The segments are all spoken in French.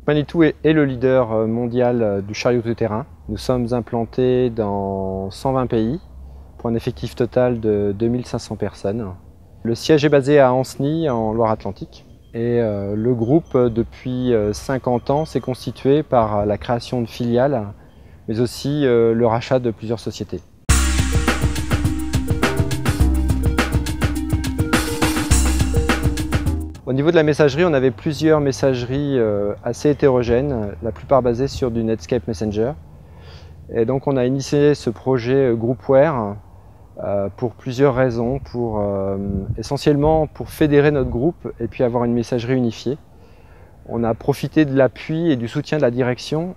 Manitou est le leader mondial du chariot tout-terrain. Nous sommes implantés dans 120 pays pour un effectif total de 2500 personnes. Le siège est basé à Ancenis, en Loire-Atlantique. Et le groupe, depuis 50 ans, s'est constitué par la création de filiales, mais aussi le rachat de plusieurs sociétés. Au niveau de la messagerie, on avait plusieurs messageries assez hétérogènes, la plupart basées sur du Netscape Messenger. Et donc on a initié ce projet Groupware pour plusieurs raisons, essentiellement pour fédérer notre groupe et puis avoir une messagerie unifiée. On a profité de l'appui et du soutien de la direction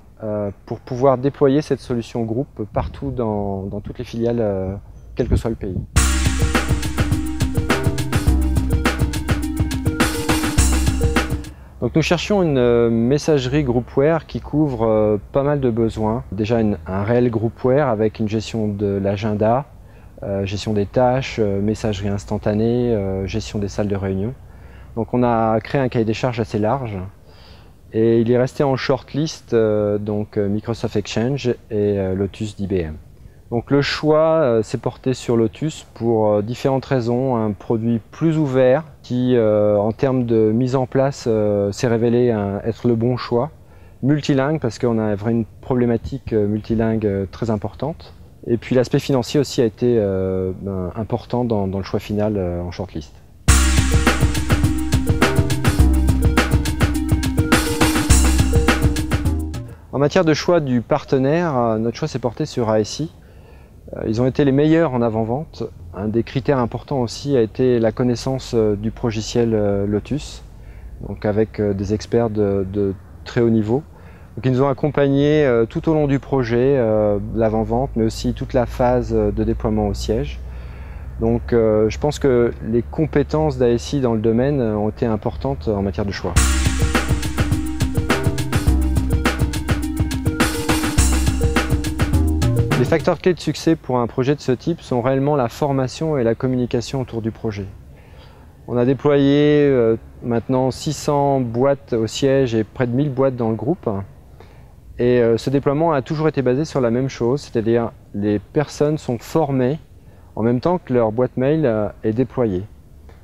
pour pouvoir déployer cette solution groupe partout dans toutes les filiales, quel que soit le pays. Donc nous cherchions une messagerie Groupware qui couvre pas mal de besoins. Déjà un réel Groupware avec une gestion de l'agenda, gestion des tâches, messagerie instantanée, gestion des salles de réunion. Donc on a créé un cahier des charges assez large et il est resté en shortlist donc Microsoft Exchange et Lotus d'IBM. Donc le choix s'est porté sur Lotus pour différentes raisons. Un produit plus ouvert qui, en termes de mise en place, s'est révélé être le bon choix. Multilingue parce qu'on a une problématique multilingue très importante. Et puis l'aspect financier aussi a été important dans le choix final en shortlist. En matière de choix du partenaire, notre choix s'est porté sur ASI. Ils ont été les meilleurs en avant-vente. Un des critères importants aussi a été la connaissance du logiciel Lotus, donc avec des experts de très haut niveau. Donc ils nous ont accompagnés tout au long du projet, l'avant-vente, mais aussi toute la phase de déploiement au siège. Donc je pense que les compétences d'ASI dans le domaine ont été importantes en matière de choix. Les facteurs clés de succès pour un projet de ce type sont réellement la formation et la communication autour du projet. On a déployé maintenant 600 boîtes au siège et près de 1000 boîtes dans le groupe. Et ce déploiement a toujours été basé sur la même chose, c'est-à-dire les personnes sont formées en même temps que leur boîte mail est déployée.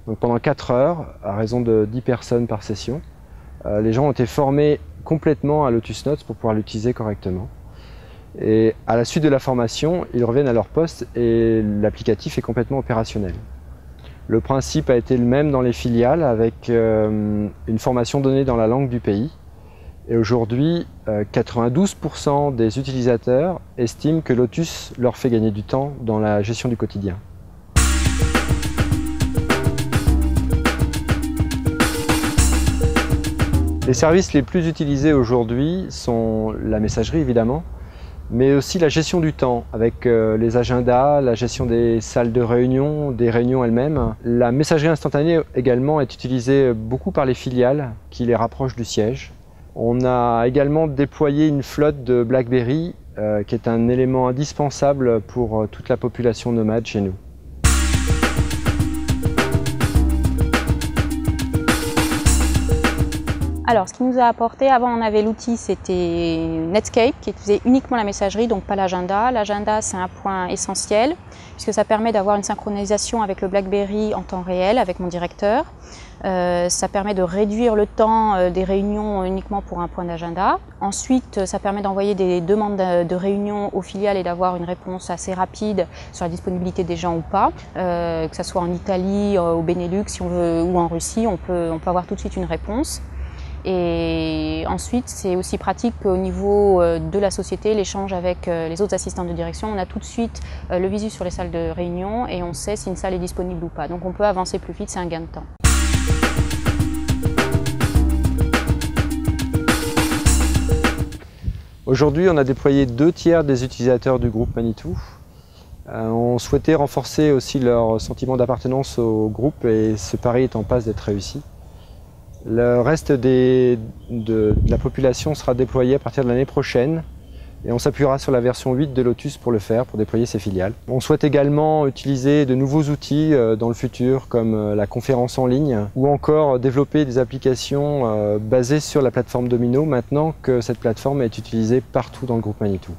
Donc pendant 4 heures, à raison de 10 personnes par session, les gens ont été formés complètement à Lotus Notes pour pouvoir l'utiliser correctement. Et à la suite de la formation, ils reviennent à leur poste et l'applicatif est complètement opérationnel. Le principe a été le même dans les filiales avec une formation donnée dans la langue du pays. Et aujourd'hui, 92% des utilisateurs estiment que Lotus leur fait gagner du temps dans la gestion du quotidien. Les services les plus utilisés aujourd'hui sont la messagerie évidemment, mais aussi la gestion du temps avec les agendas, la gestion des salles de réunion, des réunions elles-mêmes. La messagerie instantanée également est utilisée beaucoup par les filiales qui les rapprochent du siège. On a également déployé une flotte de BlackBerry qui est un élément indispensable pour toute la population nomade chez nous. Alors, ce qui nous a apporté, avant on avait l'outil, c'était Netscape qui faisait uniquement la messagerie, donc pas l'agenda. L'agenda, c'est un point essentiel puisque ça permet d'avoir une synchronisation avec le BlackBerry en temps réel, avec mon directeur. Ça permet de réduire le temps des réunions uniquement pour un point d'agenda. Ensuite, ça permet d'envoyer des demandes de réunion aux filiales et d'avoir une réponse assez rapide sur la disponibilité des gens ou pas. Que ce soit en Italie, au Benelux si on veut, ou en Russie, on peut avoir tout de suite une réponse. Et ensuite, c'est aussi pratique qu'au niveau de la société, l'échange avec les autres assistants de direction, on a tout de suite le visu sur les salles de réunion et on sait si une salle est disponible ou pas. Donc on peut avancer plus vite, c'est un gain de temps. Aujourd'hui, on a déployé 2 tiers des utilisateurs du groupe Manitou. On souhaitait renforcer aussi leur sentiment d'appartenance au groupe et ce pari est en passe d'être réussi. Le reste de la population sera déployé à partir de l'année prochaine Et on s'appuiera sur la version 8 de Lotus pour le faire, pour déployer ses filiales. On souhaite également utiliser de nouveaux outils dans le futur, comme la conférence en ligne, ou encore développer des applications basées sur la plateforme Domino, maintenant que cette plateforme est utilisée partout dans le groupe Manitou.